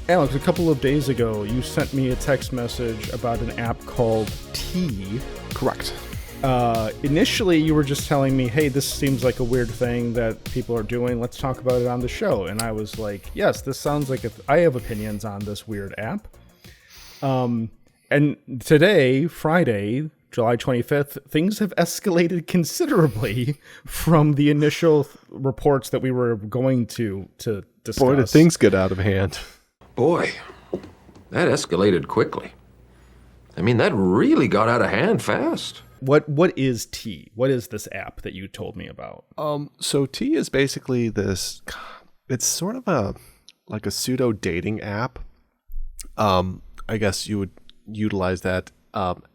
Alex, a couple of days ago, you sent me a text message about an app called T. Correct. Initially, you were just telling me, hey, this seems like a weird thing that people are doing. Let's talk about it on the show. And I was like, yes, this sounds like I have opinions on this weird app. And today, Friday, July 25th, things have escalated considerably from the initial reports that we were going to discuss. Boy, did things get out of hand. Boy, that escalated quickly. I mean, that really got out of hand fast. What is T? What is this app that you told me about? So T is basically this. It's sort of a pseudo dating app. I guess you would utilize that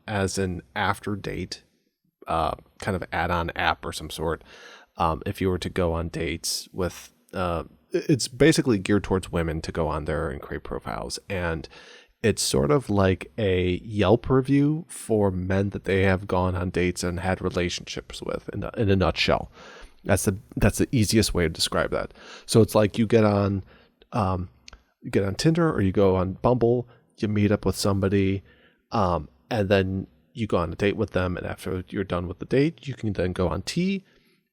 as an after date kind of add-on app or some sort. If you were to go on dates with, it's basically geared towards women to go on there and create profiles, and it's sort of like a Yelp review for men that they have gone on dates and had relationships with. In a nutshell, that's the easiest way to describe that. So it's like you get on Tinder or you go on Bumble, you meet up with somebody, and then you go on a date with them. And after you're done with the date, you can then go on T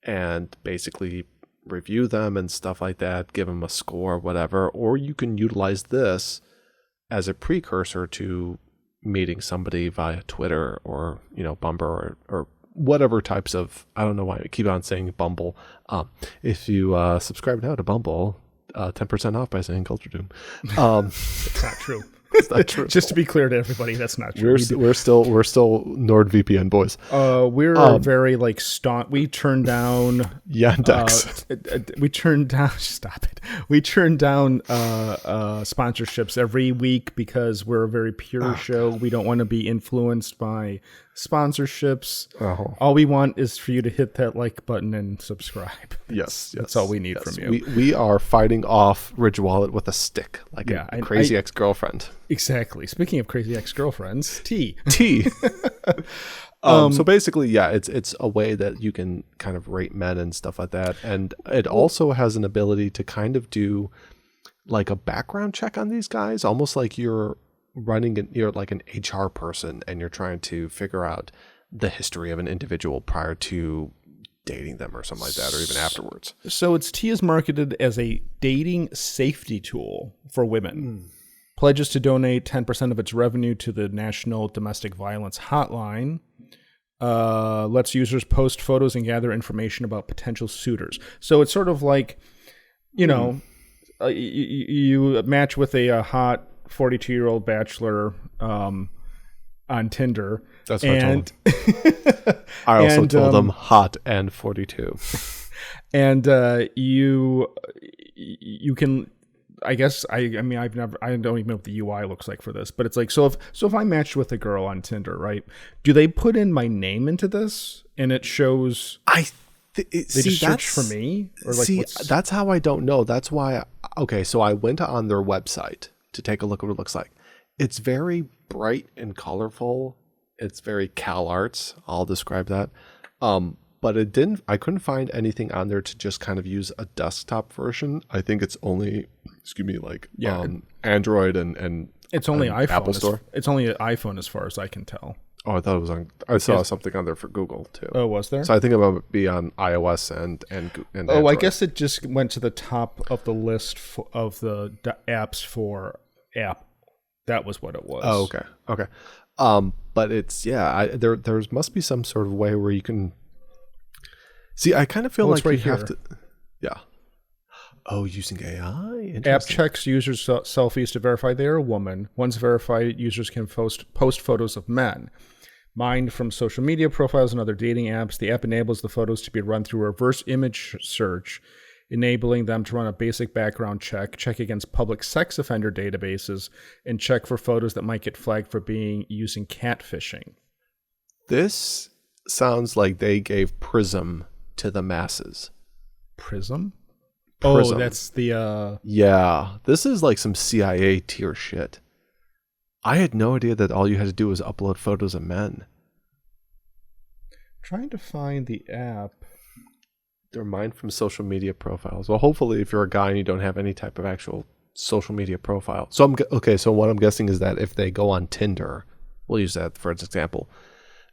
and basically review them and stuff like that, give them a score, whatever. Or you can utilize this as a precursor to meeting somebody via Twitter or, Bumble or whatever types of, I don't know why I keep on saying Bumble. If you subscribe now to Bumble, 10% off by saying Culture Doom. It's not true. It's not true. Just to be clear to everybody, that's not true. We're still NordVPN boys. We're very staunch. We turn down Yandex. We turn down. Stop it. We turn down sponsorships every week because we're a very pure show. We don't want to be influenced by sponsorships. All we want is for you to hit that like button and subscribe. Yes, that's all we need from you. We are fighting off Ridge Wallet with a stick, like a crazy ex-girlfriend. Exactly. Speaking of crazy ex-girlfriends, T. So basically, it's a way that you can kind of rate men and stuff like that, and it also has an ability to kind of do like a background check on these guys, almost like you're like an HR person and you're trying to figure out the history of an individual prior to dating them or something like that, or even afterwards. So T is marketed as a dating safety tool for women. Pledges to donate 10% of its revenue to the National Domestic Violence Hotline. Lets users post photos and gather information about potential suitors. So it's sort of like, you match with a hot 42-year-old bachelor on Tinder. That's what I told him. I also told them hot and 42. And you can, I guess, I don't even know what the UI looks like for this, but it's like, so if I matched with a girl on Tinder, right? Do they put in my name into this and it shows? They just search for me? Or that's how I don't know. That's why. So I went on their website to take a look at what it looks like. It's very bright and colorful. It's very CalArts. I'll describe that. But I couldn't find anything on there to just kind of use a desktop version. I think it's only, Android and it's only iPhone. Apple Store. It's only an iPhone as far as I can tell. Oh, I thought it was I saw something on there for Google too. Oh, was there? So I think it might be on iOS and Android. I guess it just went to the top of the list of the apps for Apple. That was what it was. Oh, okay. But it's there must be some sort of way where you can see. I kind of feel like you have to. Yeah. Oh, using AI? App checks users' selfies to verify they are a woman. Once verified, users can post photos of men. Mined from social media profiles and other dating apps, the app enables the photos to be run through a reverse image search, enabling them to run a basic background check against public sex offender databases, and check for photos that might get flagged for using catfishing. This sounds like they gave Prism to the masses. Prism? Prism. Oh, that's the... Yeah, this is like some CIA tier shit. I had no idea that all you had to do was upload photos of men. Trying to find the app. They're mined from social media profiles. Well, hopefully if you're a guy and you don't have any type of actual social media profile. So so what I'm guessing is that if they go on Tinder, we'll use that for an example,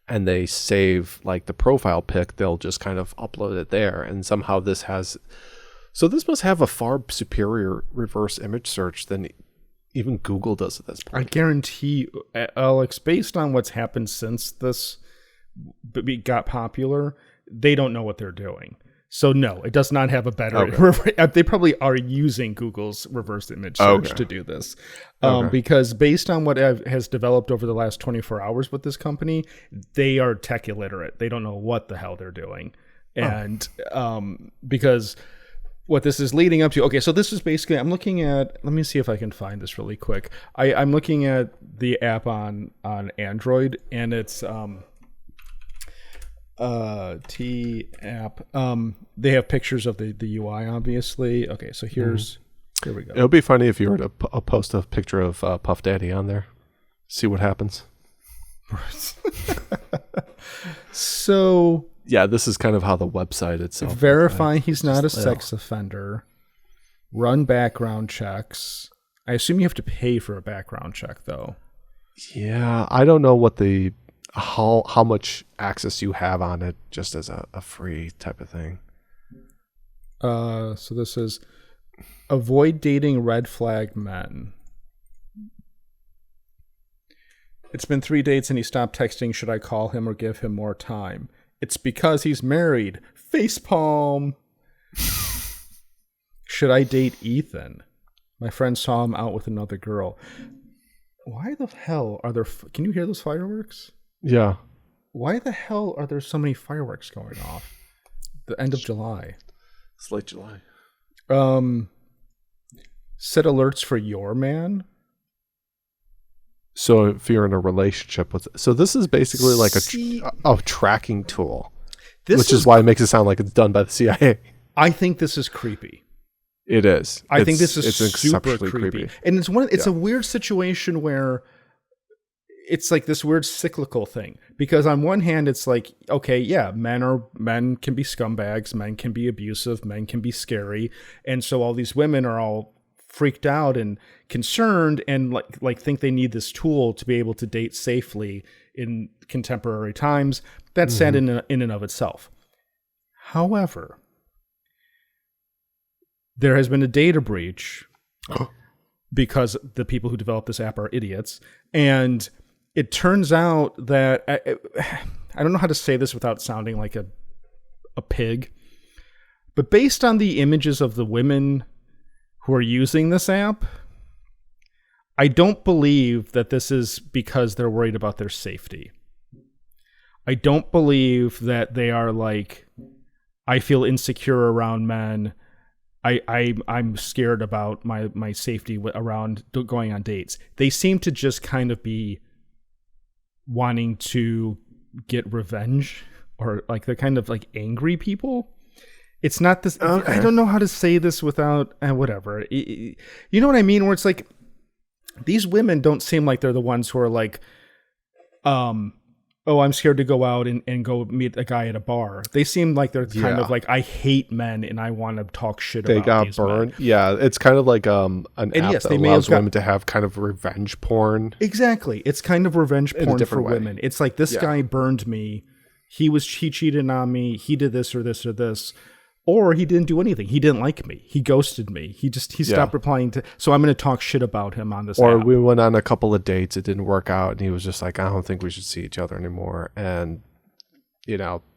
and they save like the profile pic, they'll just kind of upload it there, and somehow this must have a far superior reverse image search than even Google does at this I point. guarantee, Alex, based on what's happened since this got popular, they don't know what they're doing. So no, it does not have a better. They probably are using Google's reverse image search to do this, because based on what has developed over the last 24 hours with this company, they are tech illiterate. They don't know what the hell they're doing, and because what this is leading up to. Okay, so this is basically, I'm looking at. Let me see if I can find this really quick. I'm looking at the app on Android, and it's T app. They have pictures of the UI, obviously. Okay, so here we go. It would be funny if you were to post a picture of Puff Daddy on there. See what happens. So yeah, this is kind of how the website itself. Verify he's not a sex offender. Run background checks. I assume you have to pay for a background check, though. Yeah, I don't know what how much access you have on it, just as a free type of thing. So this is avoid dating red flag men. It's been 3 dates and he stopped texting. Should I call him or give him more time? It's because he's married. Facepalm. Should I date Ethan? My friend saw him out with another girl. Why the hell are there... Can you hear those fireworks? Yeah. Why the hell are there so many fireworks going off? The end of July. It's late July. Set alerts for your man. So if you're in a relationship with... So this is basically like a tracking tool. Which is why it makes it sound like it's done by the CIA. I think this is creepy. It is. I think this is super exceptionally creepy. And it's a weird situation where it's like this weird cyclical thing. Because on one hand, it's like, okay, yeah, men can be scumbags, men can be abusive, men can be scary. And so all these women are all freaked out and concerned and like think they need this tool to be able to date safely in contemporary times. That's sad in and of itself. However, there has been a data breach because the people who developed this app are idiots. And it turns out that, I don't know how to say this without sounding like a pig, but based on the images of the women who are using this app, I don't believe that this is because they're worried about their safety. I don't believe that they are like, I feel insecure around men. I'm scared about my safety around going on dates. They seem to just kind of be wanting to get revenge, or like they're kind of like angry people. It's not this. Okay. I don't know how to say this without whatever. You know what I mean? Where it's like these women don't seem like they're the ones who are like, oh, I'm scared to go out and go meet a guy at a bar. They seem like they're kind of like, I hate men and I want to talk shit about these men. They got burned. Yeah, it's kind of like an app that allows women to have kind of revenge porn. Exactly. It's kind of revenge porn for women. It's like, this guy burned me. He cheated on me. He did this or this or this. Or he didn't do anything. He didn't like me. He ghosted me. He stopped replying to. So I'm going to talk shit about him on this. Or app. We went on a couple of dates. It didn't work out, and he was just like, "I don't think we should see each other anymore." And you never.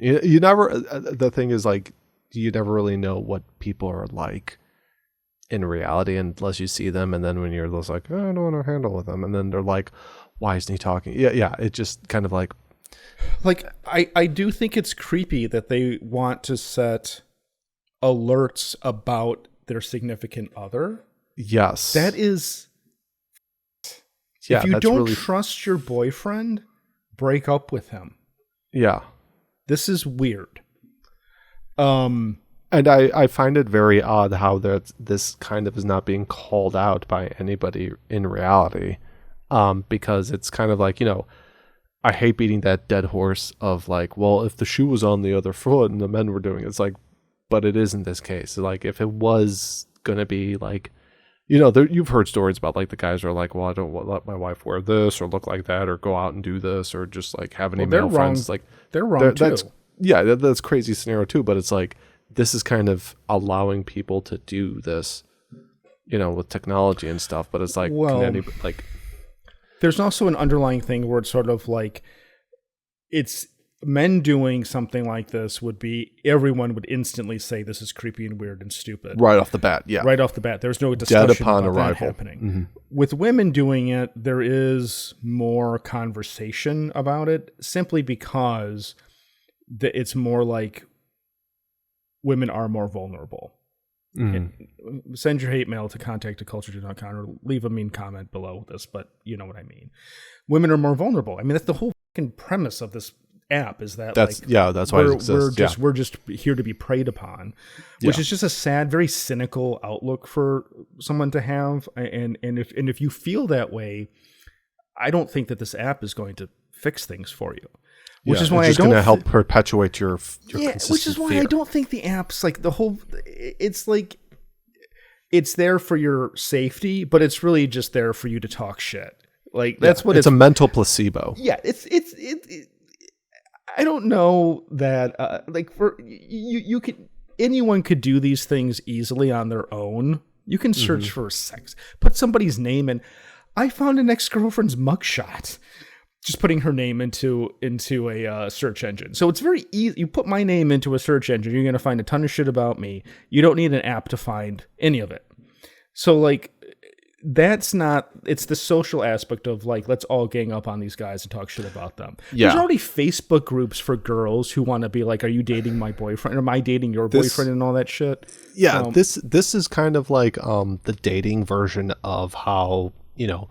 The thing is, like, you never really know what people are like in reality unless you see them. And then when you're just like, "Oh, I don't want to handle with them," and then they're like, "Why isn't he talking?" Yeah. It just kind of like. Like, I do think it's creepy that they want to set alerts about their significant other. Yes. That is... Yeah, if you don't trust your boyfriend, break up with him. Yeah. This is weird. And I find it very odd how this kind of is not being called out by anybody in reality. Because it's kind of like, I hate beating that dead horse of like, well, if the shoe was on the other foot and the men were doing it, it's like, but it is in this case. Like, if it was going to be like You know, you've heard stories about like the guys are like, well, I don't let my wife wear this or look like that or go out and do this or just like have any male friends. Like They're wrong too. That's crazy scenario too. But it's like this is kind of allowing people to do this, you know, with technology and stuff. But it's like, there's also an underlying thing where it's sort of like it's men doing something like this would be everyone would instantly say this is creepy and weird and stupid right off the bat. Yeah, right off the bat. There's no discussion dead upon about arrival. that happening. With women doing it, there is more conversation about it simply because it's more like women are more vulnerable. Send your hate mail to contact@culturedude.com or leave a mean comment below this, but you know what I mean. Women are more vulnerable. I mean, that's the whole fucking premise of this app is that that's why it exists. We're just here to be preyed upon, which is just a sad, very cynical outlook for someone to have. And if you feel that way, I don't think that this app is going to fix things for you. Which is why it's just going to help perpetuate your consistent which is why fear. I don't think the app's like the whole. It's like it's there for your safety, but it's really just there for you to talk shit. Like that's what it's a mental placebo. Yeah, it's I don't know that like for you could anyone could do these things easily on their own. You can search for sex, put somebody's name in. I found an ex-girlfriend's mugshot. Just putting her name into a search engine. So it's very easy. You put my name into a search engine, you're going to find a ton of shit about me. You don't need an app to find any of it. So like, that's not, it's the social aspect of like, let's all gang up on these guys and talk shit about them. Yeah. There's already Facebook groups for girls who want to be like, are you dating my boyfriend? Or am I dating your boyfriend and all that shit? Yeah. This is kind of like the dating version of how, you know,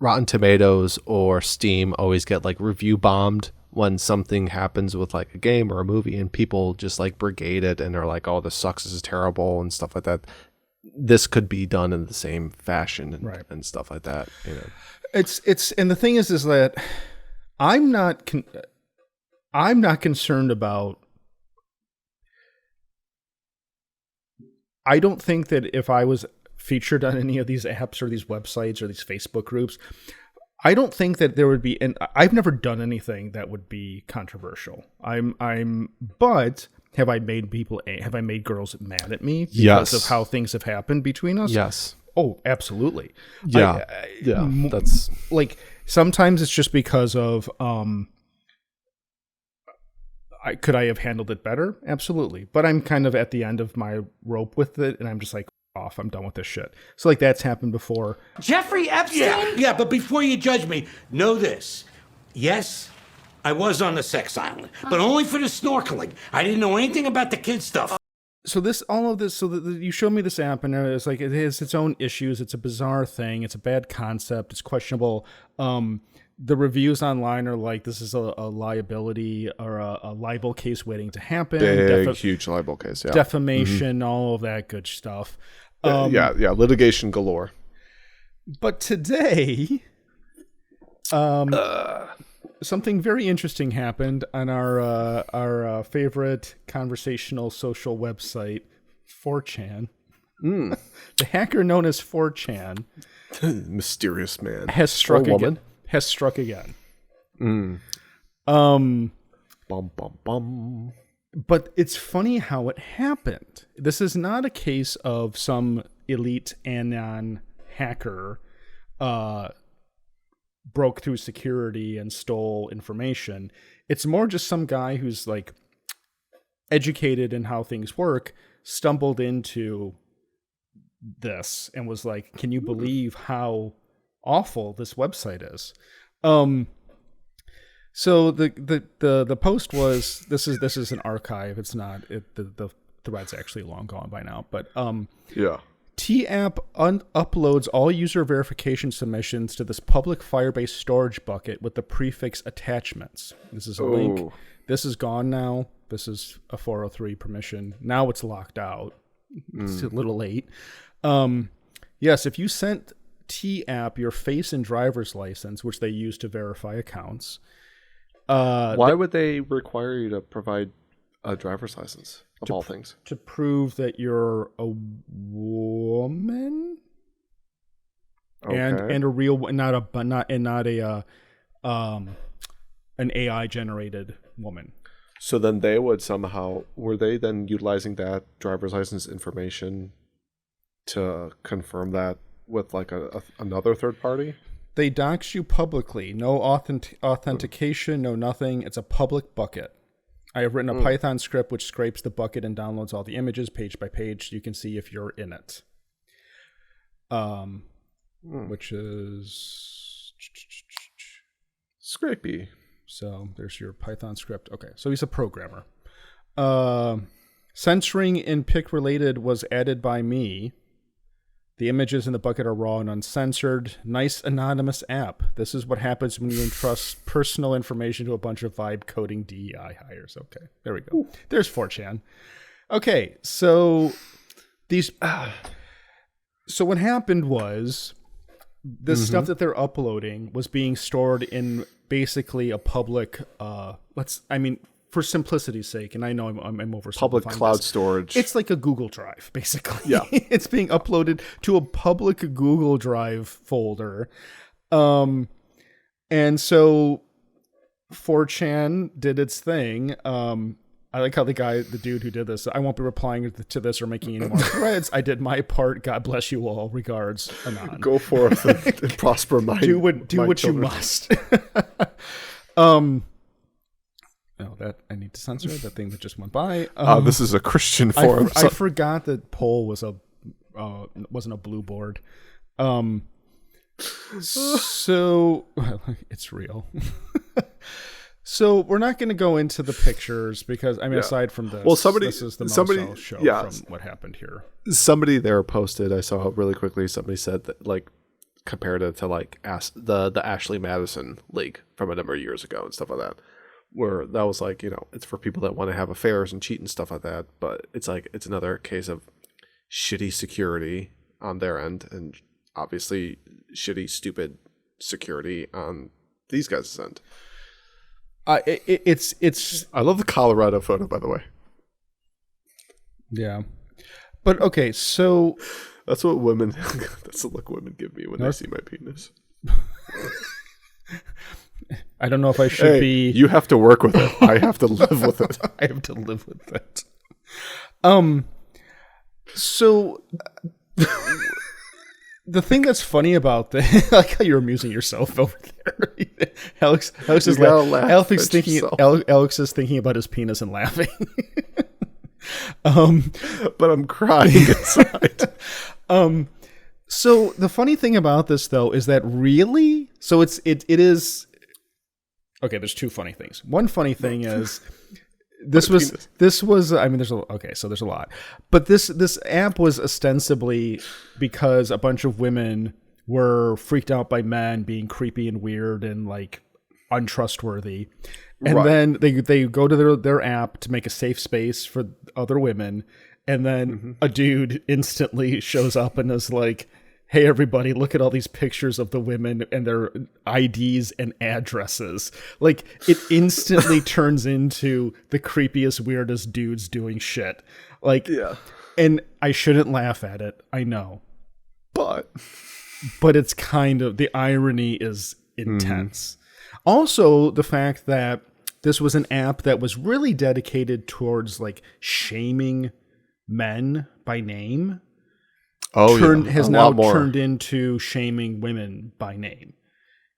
Rotten Tomatoes or Steam always get like review bombed when something happens with like a game or a movie and people just like brigade it and are like, oh, this sucks, this is terrible and stuff like that. This could be done in the same fashion and stuff like that. You know, it's and the thing is that I'm not concerned about. I don't think that if I was featured on any of these apps or these websites or these Facebook groups, I don't think that there would be, and I've never done anything that would be controversial. But have I made girls mad at me because of how things have happened between us? Yes. Oh, absolutely. Yeah. That's like, sometimes it's just because of, could I have handled it better? Absolutely. But I'm kind of at the end of my rope with it and I'm just like, off. I'm done with this shit. So like that's happened before. Jeffrey Epstein? Yeah, but before you judge me, know this. Yes, I was on the sex island, but only for the snorkeling. I didn't know anything about the kid stuff. So you showed me this app and it's like it has its own issues. It's a bizarre thing. It's a bad concept. It's questionable. The reviews online are like, this is a liability or a libel case waiting to happen. Huge libel case. Yeah. Defamation, all of that good stuff. Litigation galore. But today, something very interesting happened on our favorite conversational social website, 4chan. The hacker known as 4chan, mysterious man, has struck again. Bum, bum, bum. But it's funny how it happened. This is not a case of some elite anon hacker broke through security and stole information. It's more just some guy who's like educated in how things work, stumbled into this and was like, can you believe how awful this website is? So the post was, this is an archive. It's not the thread's actually long gone by now, but TApp uploads all user verification submissions to this public Firebase storage bucket with the prefix attachments. This is a link. This is gone now. This is a 403 permission. Now it's locked out. It's a little late. Yes, if you sent TApp your face and driver's license, which they use to verify accounts. Why would they require you to provide a driver's license of all things. To prove that you're a woman and a real, not a an AI generated woman. So then they would somehow, were they then utilizing that driver's license information to confirm that with like another third party? They dox you publicly. No authentication, no nothing. It's a public bucket. I have written a Python script which scrapes the bucket and downloads all the images page by page. You can see if you're in it. Which is Scrapey. So there's your Python script. Okay, so he's a programmer. Censoring in pic related was added by me. The images in the bucket are raw and uncensored. Nice anonymous app. This is what happens when you entrust personal information to a bunch of vibe coding DEI hires. Okay, there we go. Ooh. There's 4chan. Okay, so these. So what happened was the stuff that they're uploading was being stored in basically a public. For simplicity's sake, and I know I'm oversimplifying public cloud storage. It's like a Google Drive, basically. Yeah. It's being uploaded to a public Google Drive folder. And so 4chan did its thing. I like how the dude who did this, I won't be replying to this or making any more threads. I did my part. God bless you all. Regards, Anon. Go forth and prosper my Do what you must. Oh, that I need to censor that thing that just went by. This is a Christian forum. I forgot that poll was wasn't a blue board. So it's real. So we're not going to go into the pictures because aside from this, this is the most show from what happened here. Somebody there posted. I saw really quickly. Somebody said that compared it to the Ashley Madison leak from a number of years ago and stuff like that. Where that was it's for people that want to have affairs and cheat and stuff like that. But it's another case of shitty security on their end and obviously shitty, stupid security on these guys' end. It's. I love the Colorado photo, by the way. Yeah, but okay, so that's what women. That's the look women give me when they see my penis. I don't know if I should be. You have to work with it. I have to live with it. I have to live with it. So the thing that's funny about this, like how you're amusing yourself over there. Alex is Alex is thinking about his penis and laughing. But I'm crying inside. So the funny thing about this though is that really, so it is. Okay, there's two funny things. One funny thing is this was there's a lot. But this app was ostensibly because a bunch of women were freaked out by men being creepy and weird and untrustworthy. And then they go to their app to make a safe space for other women, and then a dude instantly shows up and is like, hey, everybody, look at all these pictures of the women and their IDs and addresses. It instantly turns into the creepiest, weirdest dudes doing shit. And I shouldn't laugh at it. I know. But it's kind of, the irony is intense. Also, the fact that this was an app that was really dedicated towards shaming men by name. Has now turned into shaming women by name.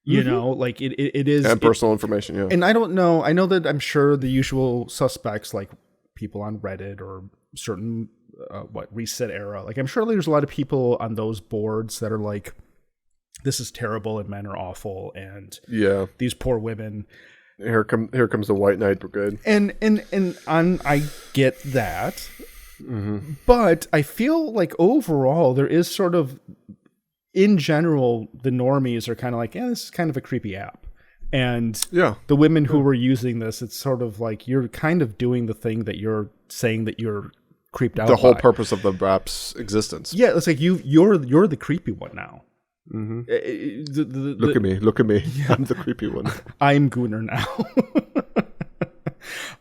You know, it is. And personal information, yeah. And I don't know. I know that I'm sure the usual suspects, like people on Reddit or certain, Reset Era. I'm sure there's a lot of people on those boards that are like, this is terrible and men are awful and these poor women. Here comes the White Knight Brigade. And I get that. But I feel like overall there is sort of, in general, the normies are kind of like, this is kind of a creepy app. And the women who were using this, it's sort of like you're kind of doing the thing that you're saying that you're creeped out by. The whole purpose of the app's existence. Yeah, it's like you're the creepy one now. Look at me. Yeah. I'm the creepy one. I'm Gooner now.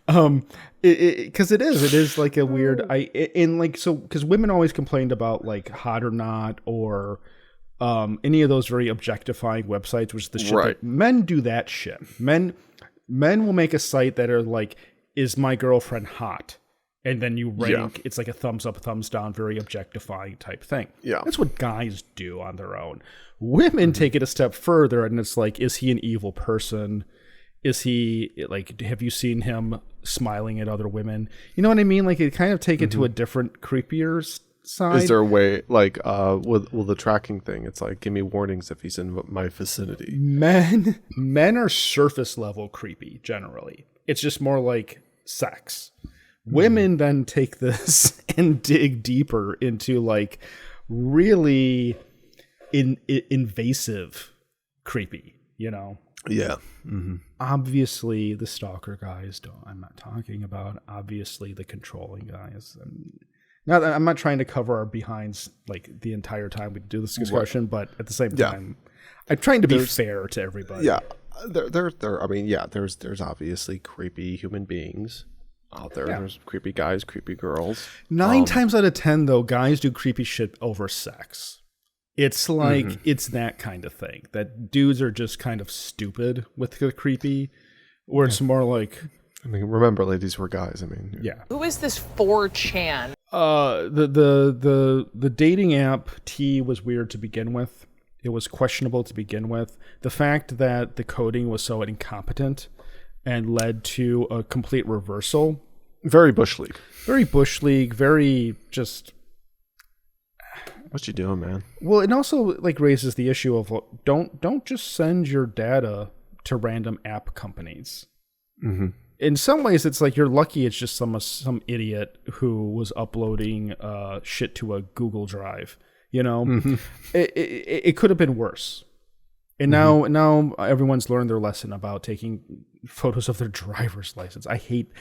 Because it is like a weird because women always complained about like Hot or Not or any of those very objectifying websites, which is the shit that men do. That shit. Men will make a site that are like, is my girlfriend hot? And then you rank, it's like a thumbs up, thumbs down, very objectifying type thing. Yeah. That's what guys do on their own. Women take it a step further, and it's like, is he an evil person? Is he, like, have you seen him smiling at other women? You know what I mean? Like, it kind of take it to a different, creepier side. Is there a way, like, with the tracking thing, it's like, give me warnings if he's in my vicinity. Men are surface level creepy, generally. It's just more like sex. Women then take this and dig deeper into like really invasive creepy, you know? Yeah. Obviously the stalker guys I'm not talking about. Obviously the controlling guys. I'm not trying to cover our behinds like the entire time we do this discussion, but at the same time, I'm trying to be fair to everybody. Yeah. I mean, there's obviously creepy human beings out there. There's creepy guys, creepy girls. 9 times out of 10, though, guys do creepy shit over sex. It's like, it's that kind of thing. That dudes are just kind of stupid with the creepy, where it's more like... I mean, remember, ladies, we're guys. I mean... Yeah. Who is this 4chan? The dating app T was weird to begin with. It was questionable to begin with. The fact that the coding was so incompetent and led to a complete reversal. Very Bush League. Very Bush League, very just... What you doing, man? Well, it also like raises the issue of don't just send your data to random app companies. In some ways, it's like you're lucky it's just some idiot who was uploading shit to a Google Drive. You know, it could have been worse. And now everyone's learned their lesson about taking photos of their driver's license. I hate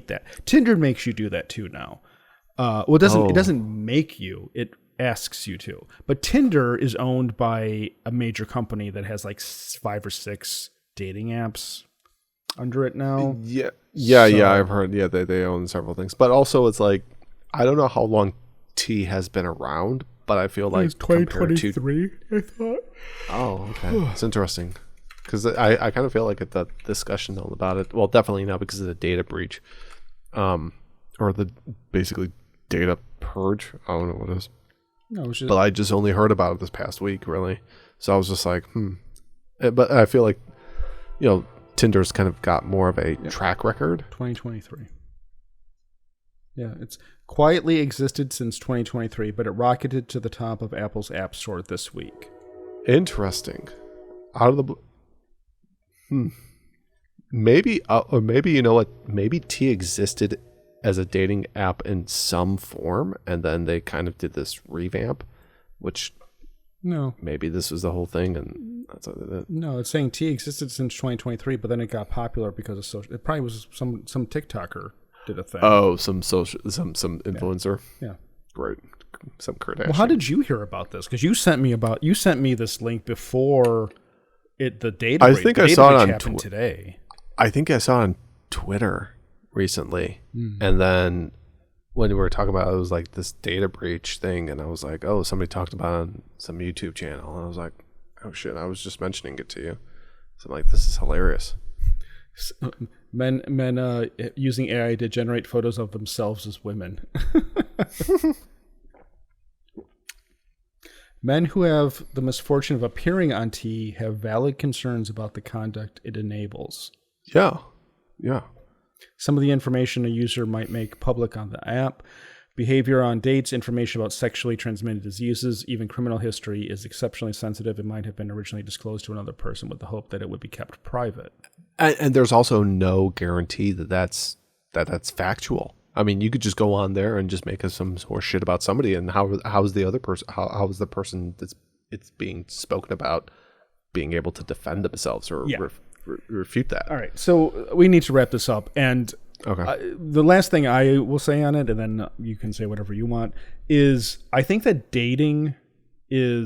that. Tinder makes you do that too now. It doesn't make you. It asks you to. But Tinder is owned by a major company that has like 5 or 6 dating apps under it now. Yeah, I've heard. Yeah, they own several things. But also, it's like, I don't know how long T has been around, but I feel like it's 2023, I thought. Oh, okay. It's interesting. Because I kind of feel like the discussion about it, well, definitely now because of the data breach, or the basically data purge. I don't know what it is. No, it was just... But I just only heard about it this past week, really. So I was just like, But I feel like, you know, Tinder's kind of got more of a track record. 2023. Yeah, it's quietly existed since 2023, but it rocketed to the top of Apple's App Store this week. Interesting. Out of the maybe, or maybe, you know what? Maybe T existed as a dating app in some form, and then they kind of did this revamp, which maybe this was the whole thing, and that's what they did. No, it's saying T existed since 2023, but then it got popular because of social. It probably was some TikToker did a thing. Oh, some influencer. Yeah. Great. Some Kardashian. Well, how did you hear about this? Because you sent me this link before the data. I think I saw it on today. I think I saw it on Twitter recently, and then when we were talking about it, it was like this data breach thing, and I was like, oh, somebody talked about it on some YouTube channel, and I was like, oh shit, I was just mentioning it to you. So I'm like, this is hilarious. Men using AI to generate photos of themselves as women. Men who have the misfortune of appearing on T have valid concerns about the conduct it enables. Yeah. Some of the information a user might make public on the app, behavior on dates, information about sexually transmitted diseases, even criminal history is exceptionally sensitive and might have been originally disclosed to another person with the hope that it would be kept private. And there's also no guarantee that's factual. I mean, you could just go on there and just make some horse shit about somebody, and how's the other person? How is the person it's being spoken about being able to defend themselves or refute that? All right, so we need to wrap this up, and the last thing I will say on it, and then you can say whatever you want, is I think that dating in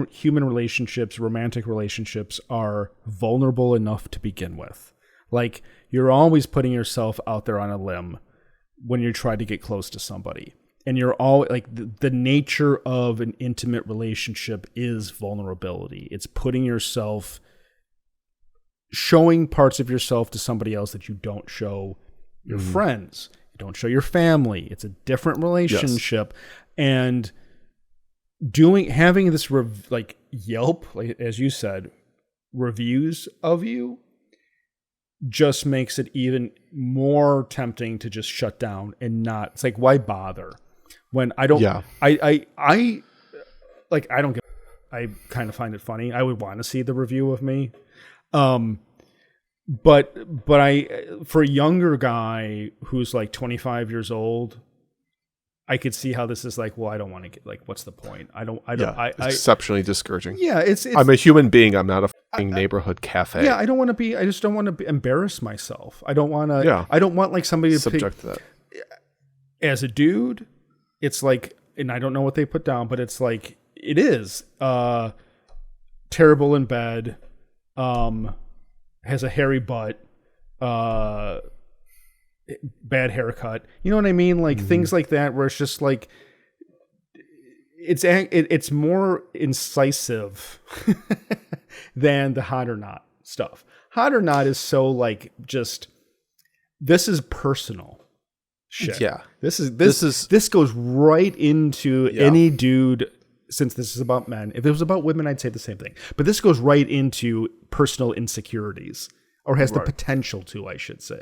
human relationships, romantic relationships, are vulnerable enough to begin with. Like, you're always putting yourself out there on a limb when you're trying to get close to somebody. And you're all like the nature of an intimate relationship is vulnerability. It's putting yourself, showing parts of yourself to somebody else that you don't show your friends. You don't show your family. It's a different relationship. And having this like Yelp, like, as you said, reviews of you just makes it even more tempting to just shut down and not. It's like, why bother when I don't? Yeah. I don't get. I kind of find it funny. I would want to see the review of me, but for a younger guy who's like 25 years old, I could see how this is like, well, I don't want to get, like, what's the point? It's exceptionally discouraging. Yeah, it's I'm a human being. I'm not a fucking neighborhood cafe. Yeah, I just don't want to embarrass myself. I don't want to. Yeah. I don't want like somebody to subject to that. As a dude, it's like, and I don't know what they put down, but it's like it is terrible in bed, has a hairy butt, bad haircut. You know what I mean? Like things like that, where it's just like it's more incisive than the hot or not stuff. Hot or not is so like just this is personal shit. Yeah, this goes right into any dude. Since this is about men, if it was about women, I'd say the same thing. But this goes right into personal insecurities, or has the potential to, I should say.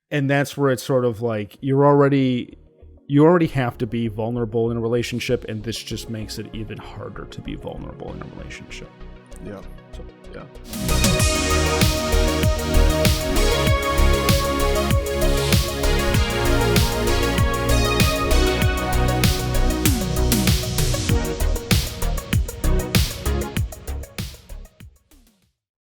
And that's where it's sort of like you already have to be vulnerable in a relationship, and this just makes it even harder to be vulnerable in a relationship. Yeah. So, yeah.